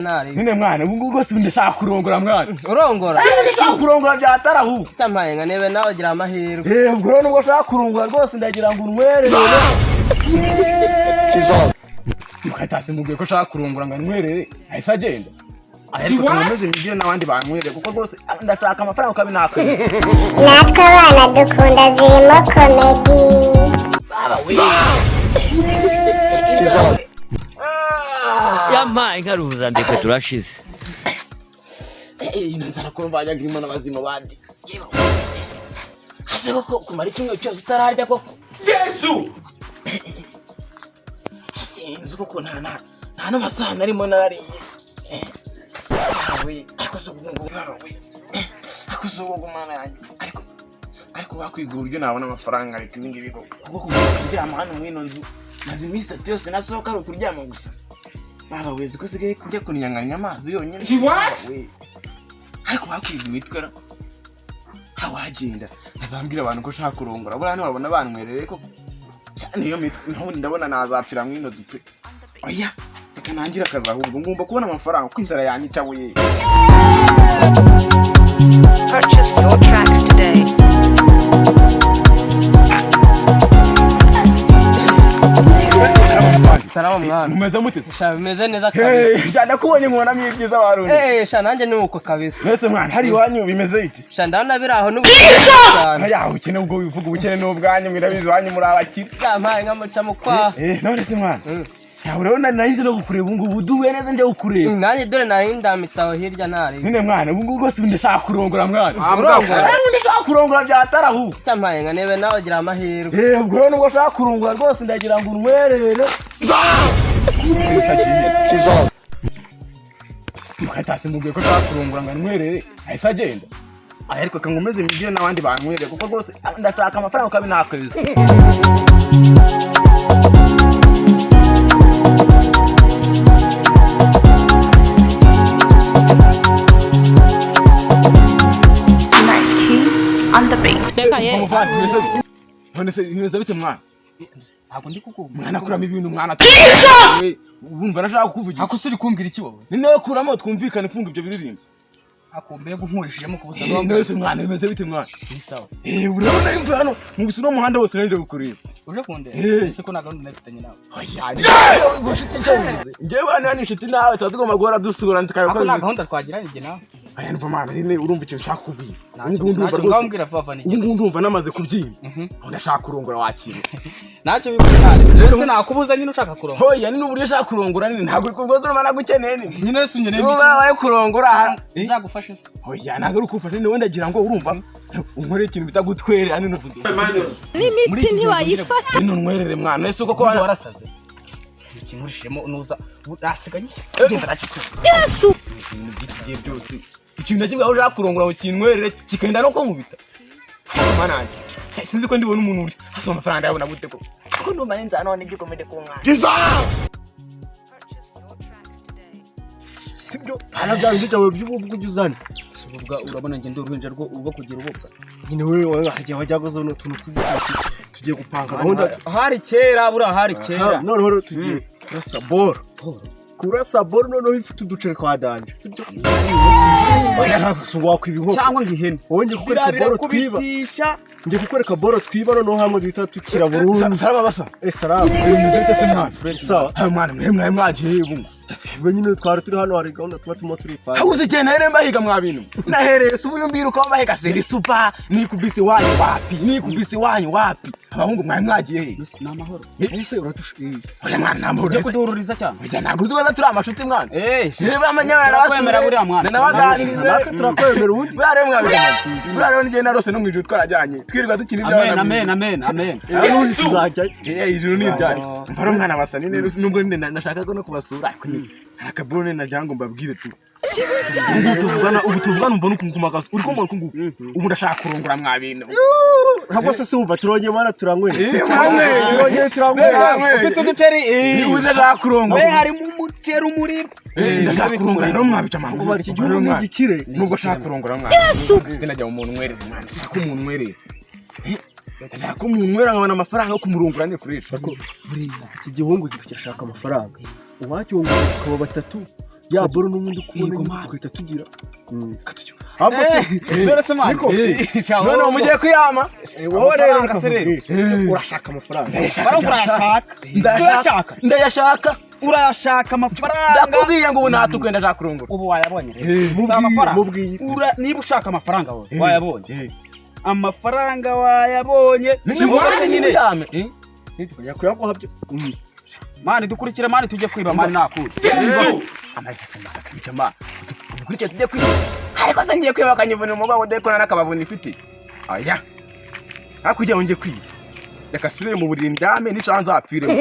Nine mwana ubwo gose ndashaka kurongora mwana. Urongora? Ndashaka kurongora byatara hu. Cyamaye nga nebe nawe gira amahirwe. Ubwo nubwo shaka kurongora gose ndagira ngo unwere rero. Mukatase mubwiye ko shaka kurongora ngo nwerere. Ahise agenda. Ariko komeze mbigiye nabandi banwere kuko gose ndashaka amafaranga kabinaka. Natwe abana dukunda zirimo comedy. Baba we. Yampaye nkaruza ndeke turashize. Nzara ko mbanya ngirimo nabazima bandi. Ase koko kumara kimwe cyose utararya koko. Yesu! Sinzi koko nta n'amasaha narimo nariye. We, akusugo mana yanjye. Ariko wakwiga uburyo nabona amafaranga ariko ibindi bigo. Kuko kuryama hano mwino nzu. Maze iminsi yose nasohoka ari kuryama gusa. Baba wezi ko sigaye kujya kunyanganya amazi yonyine. Ariko wakwiga imitwara. Hawagenda. Azambira abantu ko shaka kurongora. Bura hano babona banwerere ko. Niyo mitwe ndabona nazapfira mwino dupe. Oya. Reka nangira akazahubwo ngomba kubona amafaranga ko inzara yanyica we. Purchase your tracks today. Salama mwana. Mumeze mute? Sha bimeze neza kabisa. Sha ndakubonye nkona mwibyiza barundi. Sha nanjye nuko kabisa. Mwese mwana hari wanyu bimeze bite? Sha ndabona biraho n'ubu. Aya ukene ubwo bivuga ubukene n'ubwanyu mwirabizi wanyu muri abakiri. Yampaye nkamuca mu kwa. None se mwana. Ya urabona narinje no gukureba ngo ubuduwe neza nje gukureba. Nanjye dore narindamitsaho hirya ntari. None mwana ubwo gose ndashaka kurongora mwana. Urongora? Ndashaka kurongora byatara hu. Cyamaye nga nebe nawe gira amahirwe. Ubwo nubwo shaka kurongora gose ndagira ngo unwerere. Mukatase mubwiye ko shaka kurongora ngo unwerere. Ahise agenda. Ariko kangomeze mbigiye nabandi banwerere kuko gose ndashaka amafaranga kabinakaza. Nice keys on the beat. None se nimeze bite mwana? Ntabwo ndi kukuvuga. Mwana kuramo ibintu mwana. Wumva nashaka kuvugira. Akusuri kumbwira iki wowe? Ni nawe kuramo twumvikane funga ibyo biririmba. Akombe guhurishijemo kubusa None mwana nimeze bite mwana? Ni sawa. Urabona imva hano ngusura umuhanda wose nanje gukurira. Uje kunde? Ese ko nagahunda nafitanye nawe. Oya. Ubushiti cyavuze. Ngewe hano ni inshuti nawe tuzagomba guhora dusura ntikaba ko nagahunda twagiranye nge nawe. Aya ndumva mwana rine urumva icyo nshaka kubwira. Nacyo ngambwira vava ni. Ubu ndumva namaze kubyina. Ndashaka kurongora wakira. Nacyo bikutare. Ese nakubuza nyine ushaka kurongora. Oya ni n'uburyo ushaka kurongora ni ntabwo rwose urumana gukeneye ni. Nyine sunye Niba waye kurongora nzagufasha. Oya ntabwo ari ukufasha ni wenda gira ngo urumva unkore ikintu bitagutwere hano n'uvuze. N'imiti ntiwayifata. Ino ntwerere mwana ese uko warasaze. Ikimurishemo nuza urasiga nyise. Genda racicu. Yesu. Igiye byose. Ikintu nakimwe aho ushaka kurongora ngo kinwerere kikenda no kumubita. Mananje. Sinzi ko ndibona umuntu uri. Hasa amafaranga yabona gute ko. Ko ndumva nza none gikomede ku mwana. Sibyo. Hana byanze cyawe by'ubugujuzana. Subwa urabona nge ndoruhinja rwo uba kugira ububwa. Nyine wewe hagiye wajyagoza no tuntu tugiye gupanga gahunda. Hari kera bura hari kera. None horo tugiye kurasa ball. Kurasa ball none ifite uducere kwa danje. Sibyo. Oya ntabwo wakwiba cyangwa ngihene. Wonge gukoreka ball twiba. Nje gukoreka ball twiba none hamwe duhita tukira burundu. Salama basa. Salama. Muzite se mwana. Fresh sawa. Mwana mwemwe mwagiye bungu. Twebwe nyine twari turi hano hari gahunda tuba tumo turi pa. Hauze cyane here mbahiga mwabintu. Nahereye subuye mbira uko mbahiga seri super. Nikubise wanyu wapi? Nikubise wanyu wapi? Abahungu mwagiye he? Namahoro. Ese uradushiki. Oya mwana namahoro. Je kudururiza cyane. Oya naguzi waza turi amashuti mwana. Niba amanyana kwemera buri mwana. Nabaganirize. Natwe turakwemera ubundi. Bare mwabiga. Bare nige narose no mwijuru twarajyanye. Twirirwa dukina ibyo. Amen. N'uzi tuzajya. Ijuru ni ibyari. Mbaro mwana basa nine nubwo ndashaka ko no kubasura. Akabone najyango mbabwire tu. Ubu tuvugana mbona ukumakaza. Uri ko mbona ubu ndashaka kurongora mwabintu. Ntabwo se umva turongeye mana turangwe. Turongeye. Ufite uduceri. Uze ndashaka kurongora. We hari mu muceri umuriro. Ndashaka kurongora rero mwabica amangu. Bari iki gihugu n'igikire. Nubwo ndashaka kurongora mwabintu. Ndajya mu muntu mwerere mwana. Ndashaka umuntu mwerere. Ndashaka umuntu mwera nkabona amafaranga yo kumurongora ni fresh. Buriya iki gihungu kirashaka amafaranga. Uwacyo ukaba batatu ya boro n'ubundi kubona tugahita tugira ahubwo se dore se mani none mugiye kuyama wowe rero urashaka amafaranga ndayashaka urayashaka amafaranga ndakubwiye ngo ubu natukwenda ashaka kurongora ubu wayabonye rero si amafaranga niba ushaka amafaranga wowe wayabonye amafaranga wayabonye nimubashe nyine yame kuyaguha byo mani dukurikire mani tujye kwiba mani nakuri amasaka bijama dukurikire tujye kwiba ariko se ngiye kwiba akanyivuna umugongo deko n'akabavuna ifite aya hakurya ngo njye kwiba reka subire mu buriri ndyame n'icyo nzapfiremo